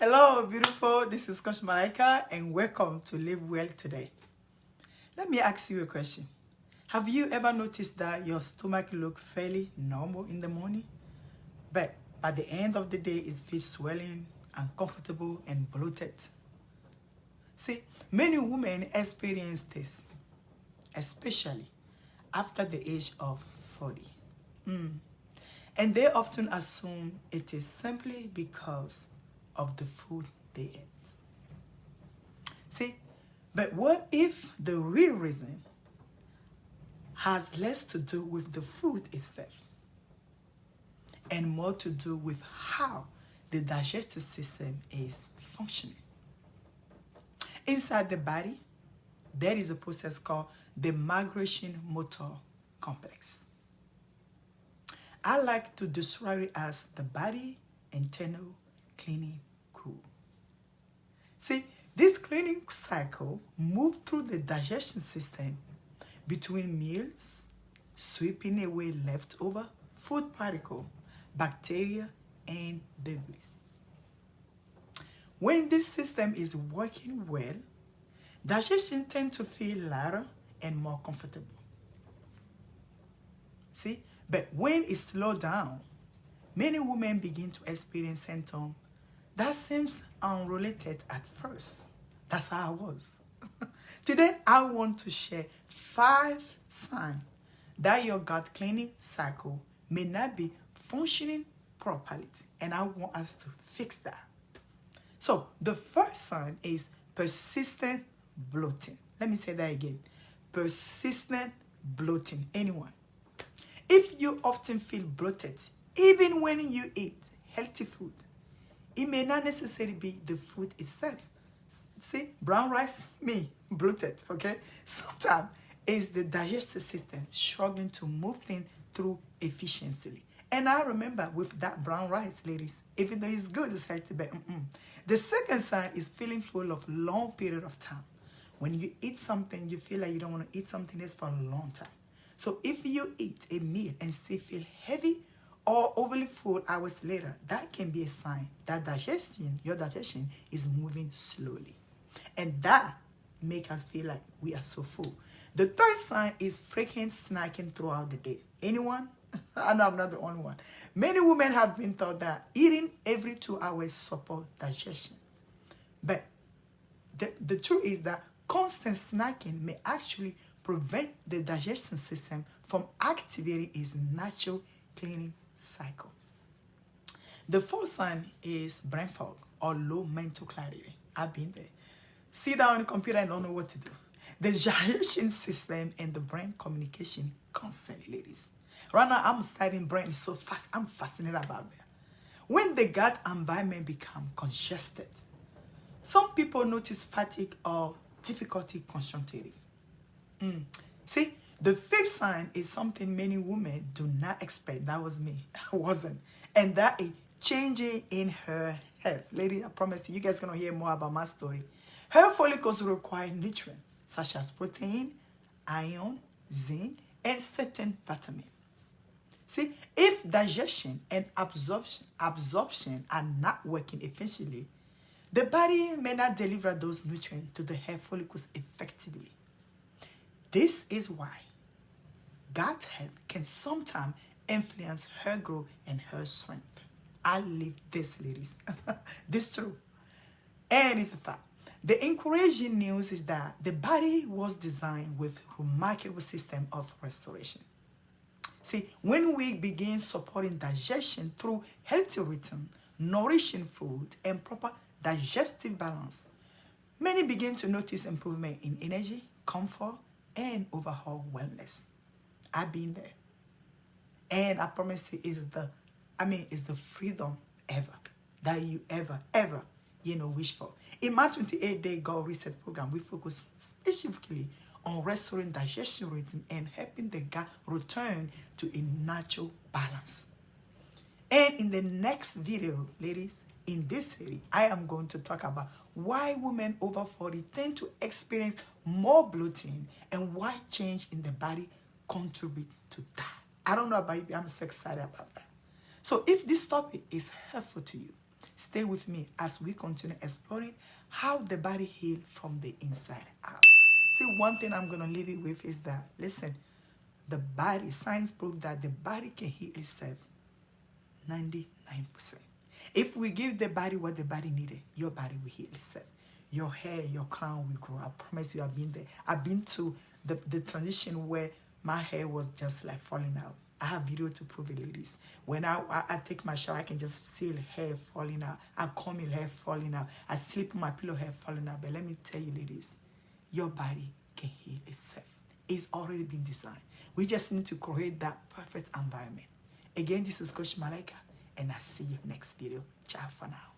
Hello, beautiful. This is Coach Malaika, and welcome to Live Well Today. Let me ask you a question. Have you ever noticed that your stomach looks fairly normal in the morning, but by the end of the day, it feels swelling, uncomfortable, and bloated? See, many women experience this, especially after the age of 40. And they often assume it is simply because of the food they ate. See, but what if the real reason has less to do with the food itself and more to do with how the digestive system is functioning? Inside the body, there is a process called the Migrating Motor Complex. I like to describe it as the body internal cleaning crew. See, this cleaning cycle moves through the digestion system between meals, sweeping away leftover food particles, bacteria, and debris. When this system is working well, digestion tends to feel lighter and more comfortable. See, but when it slows down, many women begin to experience symptoms that seems unrelated at first. That's how I was. Today, I want to share 5 signs that your gut cleaning cycle may not be functioning properly, and I want us to fix that. So, the first sign is persistent bloating. Let me say that again. Persistent bloating. Anyone? If you often feel bloated, even when you eat healthy food, it may not necessarily be the food itself. See, brown rice, me, bloated, okay? Sometimes it's the digestive system struggling to move things through efficiently. And I remember with that brown rice, ladies, even though it's good, it's healthy, but The second sign is feeling full of long period of time. When you eat something, you feel like you don't want to eat something else for a long time. So if you eat a meal and still feel heavy or overly full hours later, that can be a sign that your digestion is moving slowly. And that makes us feel like we are so full. The third sign is frequent snacking throughout the day. Anyone? I know I'm not the only one. Many women have been taught that eating every 2 hours supports digestion. But the truth is that constant snacking may actually prevent the digestion system from activating its natural cleaning cycle. The fourth sign is brain fog or low mental clarity. I've been there. Sit down on the computer and don't know what to do. The digestion system and the brain communication constantly, ladies. Right now, I'm studying brain so fast. I'm fascinated about that. When the gut environment becomes congested, some people notice fatigue or difficulty concentrating. See, the fifth sign is something many women do not expect. That was me. I wasn't. And that is changing in her health. Lady, I promise you guys are going to hear more about my story. Hair follicles require nutrients such as protein, iron, zinc, and certain vitamins. See, if digestion and absorption are not working efficiently, the body may not deliver those nutrients to the hair follicles effectively. This is why gut health can sometimes influence hair growth and hair strength. I live this, ladies. This is true. And it's a fact. The encouraging news is that the body was designed with a remarkable system of restoration. See, when we begin supporting digestion through healthy rhythm, nourishing food, and proper digestive balance, many begin to notice improvement in energy, comfort, and overall wellness. I've been there. And I promise you, it's the freedom ever that you ever wish for. In my 28-day goal reset program, we focus specifically on restoring digestion rhythm and helping the gut return to a natural balance. And in the next video, ladies, in this series, I am going to talk about why women over 40 tend to experience more bloating and why change in the body contribute to that. I don't know about you, but I'm so excited about that. So if this topic is helpful to you, Stay with me as we continue exploring how the body heals from the inside out. See, one thing I'm going to leave you with is that, listen, the body, science proved that the body can heal itself 99%. If we give the body what the body needed, your body will heal itself. Your hair, your crown will grow. I promise you, I've been there. I've been to the transition where my hair was just like falling out. I have video to prove it, ladies. When I take my shower, I can just see the hair falling out. I comb your hair falling out. I sleep on my pillow, hair falling out. But let me tell you, ladies, your body can heal itself. It's already been designed. We just need to create that perfect environment. Again, this is Coach Malaika, and I'll see you next video. Ciao for now.